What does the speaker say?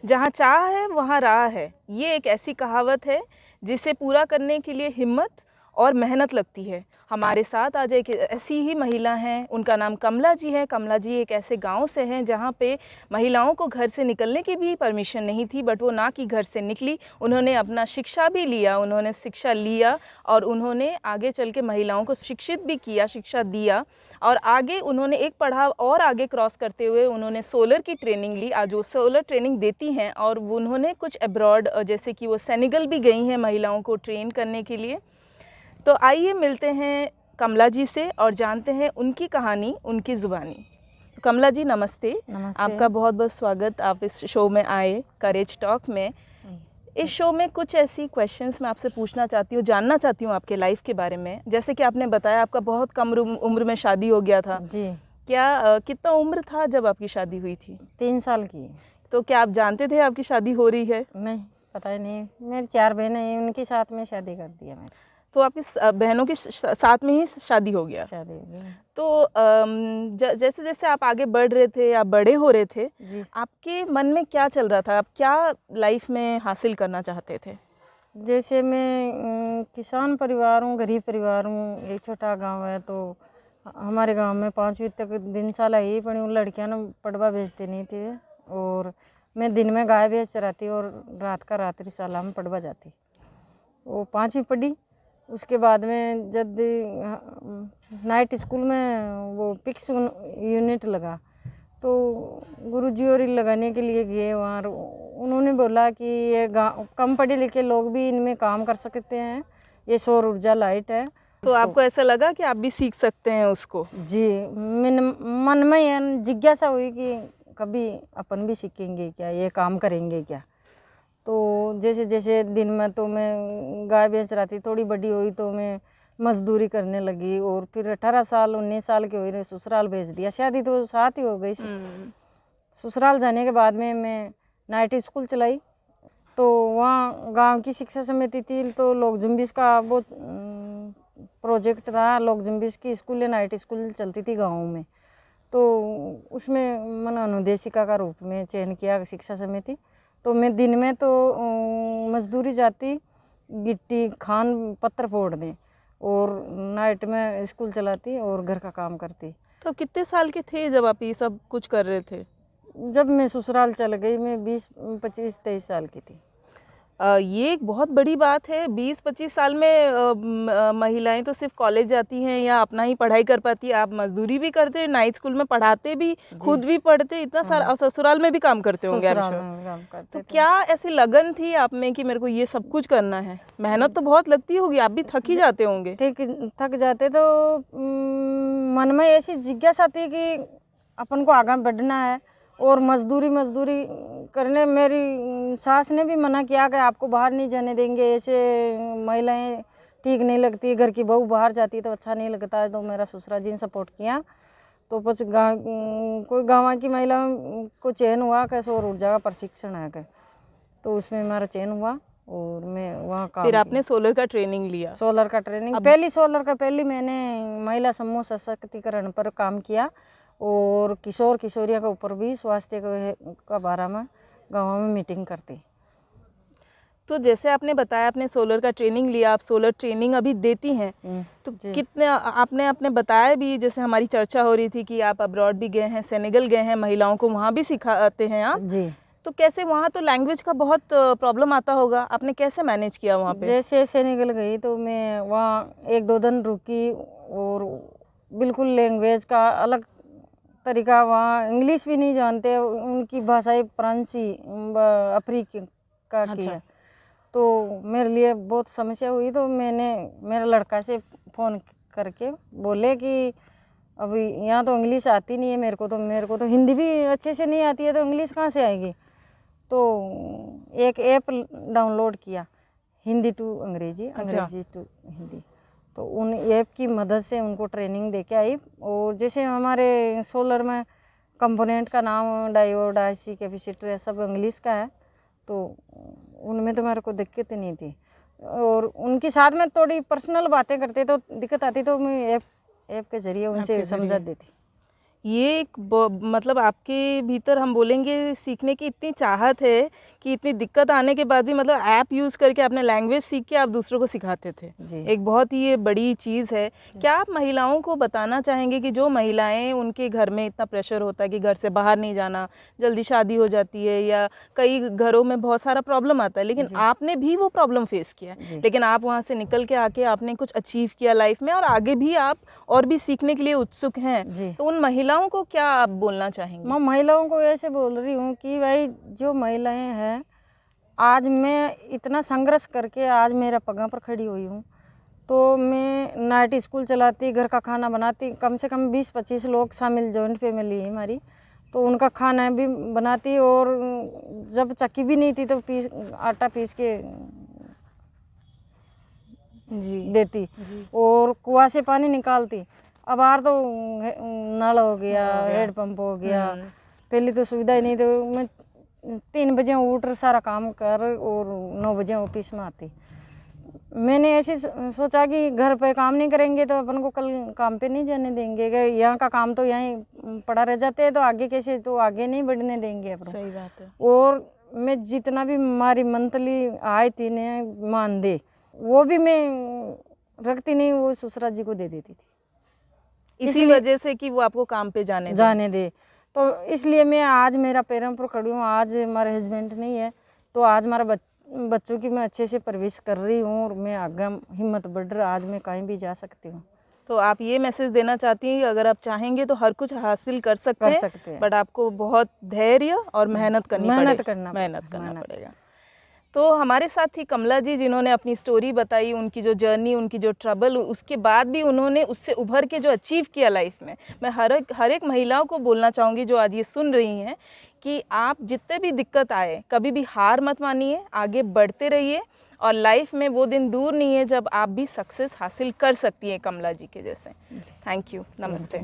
जहाँ चाह है वहाँ राह है, ये एक ऐसी कहावत है जिसे पूरा करने के लिए हिम्मत और मेहनत लगती है। हमारे साथ आज एक ऐसी ही महिला हैं, उनका नाम कमला जी है। कमला जी एक ऐसे गांव से हैं जहां पे महिलाओं को घर से निकलने की भी परमिशन नहीं थी, बट वो ना कि घर से निकली, उन्होंने अपना शिक्षा भी लिया, उन्होंने शिक्षा लिया और उन्होंने आगे चल के महिलाओं को शिक्षित भी किया, शिक्षा दिया। और आगे उन्होंने एक पड़ाव और आगे क्रॉस करते हुए उन्होंने सोलर की ट्रेनिंग ली। आज वो सोलर ट्रेनिंग देती हैं और उन्होंने कुछ अब्रॉड, जैसे कि वो सेनेगल भी गई हैं महिलाओं को ट्रेन करने के लिए। तो आइए मिलते हैं कमला जी से और जानते हैं उनकी कहानी, उनकी ज़ुबानी। कमला जी नमस्ते। नमस्ते। आपका बहुत बहुत स्वागत, आप इस शो में आए, करेज टॉक में। इस शो में कुछ ऐसी क्वेश्चंस मैं आपसे पूछना चाहती हूँ, जानना चाहती हूँ आपके लाइफ के बारे में। जैसे कि आपने बताया आपका बहुत कम उम्र में शादी हो गया था जी। क्या कितना उम्र था जब आपकी शादी हुई थी? 3 साल की। तो क्या आप जानते थे आपकी शादी हो रही है? नहीं, पता ही नहीं। मेरी 4 बहनें हैं, उनके साथ में शादी कर दिया मैंने। तो आपकी बहनों के साथ में ही शादी हो गया? शादी हो गई। तो जैसे जैसे आप आगे बढ़ रहे थे, आप बड़े हो रहे थे, आपके मन में क्या चल रहा था? आप क्या लाइफ में हासिल करना चाहते थे? जैसे मैं किसान परिवार हूँ, गरीब परिवार हूँ, एक छोटा गांव है। तो हमारे गांव में 5वीं तक दिन साल ही पड़ी, उन लड़कियां ने पढ़वा भेजते नहीं थे। और मैं दिन में गाय भैंस चराती और रात का रात्रि शाला में पढ़वा जाती। वो 5वीं पढ़ी। उसके बाद में जब नाइट स्कूल में वो पिक्स यूनिट लगा, तो गुरुजी और लगाने के लिए गए वहाँ। उन्होंने बोला कि ये कम पढ़े लिखे लोग भी इनमें काम कर सकते हैं, ये सौर ऊर्जा लाइट है। तो आपको ऐसा लगा कि आप भी सीख सकते हैं उसको? जी, मन में ये जिज्ञासा हुई कि कभी अपन भी सीखेंगे क्या, ये काम करेंगे क्या। तो जैसे जैसे दिन में तो मैं गाय भैंस रहती, थोड़ी बड़ी हुई तो मैं मजदूरी करने लगी। और फिर 18 साल 19 साल की हुई, ससुराल भेज दिया। शादी तो साथ ही हो गई। ससुराल जाने के बाद में मैं नाइट स्कूल चलाई। तो वहाँ गांव की शिक्षा समिति थी, तो लोक जुम्बिश का वो प्रोजेक्ट था। लोक जुम्बिश की स्कूल, नाइट स्कूल चलती थी गाँव में। तो उसमें मैंने अनुदेशिका का रूप में चयन किया शिक्षा समिति। तो मैं दिन में तो मजदूरी जाती, गिट्टी खान पत्थर फोड़ने, और नाइट में स्कूल चलाती और घर का काम करती। तो कितने साल के थे जब आप ये सब कुछ कर रहे थे? जब मैं ससुराल चल गई मैं 20-25-23 साल की थी। ये एक बहुत बड़ी बात है। 20-25 साल में महिलाएं तो सिर्फ कॉलेज जाती हैं या अपना ही पढ़ाई कर पाती है। आप मजदूरी भी करते, नाइट स्कूल में पढ़ाते भी, खुद भी पढ़ते, इतना सारा, और ससुराल में भी काम करते होंगे आप श्योर। तो क्या ऐसी लगन थी आप में कि मेरे को ये सब कुछ करना है? मेहनत तो बहुत लगती होगी, आप भी थक ही जाते होंगे। थक जाते तो मन में ऐसी जिज्ञासा थी कि अपन को आगे बढ़ना है। और मजदूरी करने, मेरी सास ने भी मना किया कि आपको बाहर नहीं जाने देंगे, ऐसे महिलाएं ठीक नहीं लगती, घर की बहू बाहर जाती तो अच्छा नहीं लगता है। तो मेरा ससुरा जी ने सपोर्ट किया। तो बस कोई गाँव की महिलाओं को चयन हुआ कि सौर ऊर्जा का प्रशिक्षण है, तो उसमें मेरा चयन हुआ और मैं वहाँ काम। फिर आपने सोलर का ट्रेनिंग लिया? सोलर का ट्रेनिंग पहली मैंने महिला समूह सशक्तिकरण पर काम किया और किशोर किशोरियों के ऊपर भी स्वास्थ्य का बारे में गाँव में मीटिंग करती। तो जैसे आपने बताया आपने सोलर का ट्रेनिंग लिया, आप सोलर ट्रेनिंग अभी देती हैं, तो कितने आपने बताया भी, जैसे हमारी चर्चा हो रही थी कि आप अब्रॉड भी गए हैं, सेनेगल गए हैं, महिलाओं को वहाँ भी सिखाते हैं आप जी। तो कैसे, वहाँ तो लैंग्वेज का बहुत प्रॉब्लम आता होगा, आपने कैसे मैनेज किया वहाँ पे? जैसे सेनेगल गई तो मैं वहाँ 1-2 दिन रुकी और बिल्कुल लैंग्वेज का अलग तरीका, वहाँ इंग्लिश भी नहीं जानते, उनकी भाषाई फ्रांसी अफ्रीका की है। तो मेरे लिए बहुत समस्या हुई। तो मैंने मेरे लड़का से फ़ोन करके बोले कि अभी यहाँ तो इंग्लिश आती नहीं है मेरे को तो हिंदी भी अच्छे से नहीं आती है, तो इंग्लिश कहाँ से आएगी। तो एक ऐप डाउनलोड किया, हिंदी टू अंग्रेजी, अंग्रेजी टू हिंदी। तो उन ऐप की मदद से उनको ट्रेनिंग दे के आई। और जैसे हमारे सोलर में कंपोनेंट का नाम डायोड, आईसी, कैपेसिटर सब इंग्लिश का है, तो उनमें तो मेरे को दिक्कत नहीं थी। और उनके साथ में थोड़ी पर्सनल बातें करते तो दिक्कत आती, तो मैं ऐप के ज़रिए उनसे समझा देती। ये एक मतलब आपके भीतर हम बोलेंगे सीखने की इतनी चाहत है कि इतनी दिक्कत आने के बाद भी मतलब ऐप यूज़ करके आपने लैंग्वेज सीख के आप दूसरों को सिखाते थे। जी। एक बहुत ही ये बड़ी चीज़ है। क्या आप महिलाओं को बताना चाहेंगे कि जो महिलाएं, उनके घर में इतना प्रेशर होता है कि घर से बाहर नहीं जाना, जल्दी शादी हो जाती है या कई घरों में बहुत सारा प्रॉब्लम आता है, लेकिन आपने भी वो प्रॉब्लम फेस किया, लेकिन आप वहाँ से निकल के आके आपने कुछ अचीव किया लाइफ में और आगे भी आप और भी सीखने के लिए उत्सुक हैं, तो उन महिलाओं को क्या आप बोलना चाहेंगे? मैं महिलाओं को ऐसे बोल रही हूँ कि भाई जो महिलाएं हैं, आज मैं इतना संघर्ष करके आज मेरा पगां पर खड़ी हुई हूँ, तो मैं नाइट स्कूल चलाती, घर का खाना बनाती, कम से कम 20-25 लोग शामिल, जॉइंट फैमिली है हमारी, तो उनका खाना भी बनाती, और जब चक्की भी नहीं थी तो आटा पीस के देती, और कुआं से पानी निकालती। अब आर तो नल हो गया, हेड पंप हो गया, पहले तो सुविधा ही नहीं, तो मैं 3 बजे उठ सारा काम कर और 9 बजे ऑफिस में आती। मैंने ऐसे सोचा कि घर पे काम नहीं करेंगे तो अपन को कल काम पे नहीं जाने देंगे, यहाँ का काम तो यहीं पड़ा रह जाते हैं, तो आगे कैसे, तो आगे नहीं बढ़ने देंगे अपन। सही बात है। और मैं जितना भी हमारी मंथली आय थी ने मान दे, वो भी मैं रखती नहीं, वो ससुरा जी को दे देती थी, इसी वजह से कि वो आपको काम पे जाने दे। तो इसलिए मैं आज मेरा पैरों पर खड़ी हूँ। आज हमारे हस्बैंड नहीं है, तो आज हमारा बच्चों की मैं अच्छे से परवरिश कर रही हूँ, और मैं आगे हिम्मत बढ़ रहा, आज मैं कहीं भी जा सकती हूँ। तो आप ये मैसेज देना चाहती हैं कि अगर आप चाहेंगे तो हर कुछ हासिल कर सकते हैं, बट आपको बहुत धैर्य और मेहनत करना पड़ेगा। तो हमारे साथ थी कमला जी, जिन्होंने अपनी स्टोरी बताई, उनकी जो जर्नी, उनकी जो ट्रबल, उसके बाद भी उन्होंने उससे उभर के जो अचीव किया लाइफ में। मैं हर एक महिलाओं को बोलना चाहूँगी जो आज ये सुन रही हैं कि आप जितने भी दिक्कत आए, कभी भी हार मत मानिए, आगे बढ़ते रहिए, और लाइफ में वो दिन दूर नहीं है जब आप भी सक्सेस हासिल कर सकती हैं कमला जी के जैसे। Thank you. नमस्ते।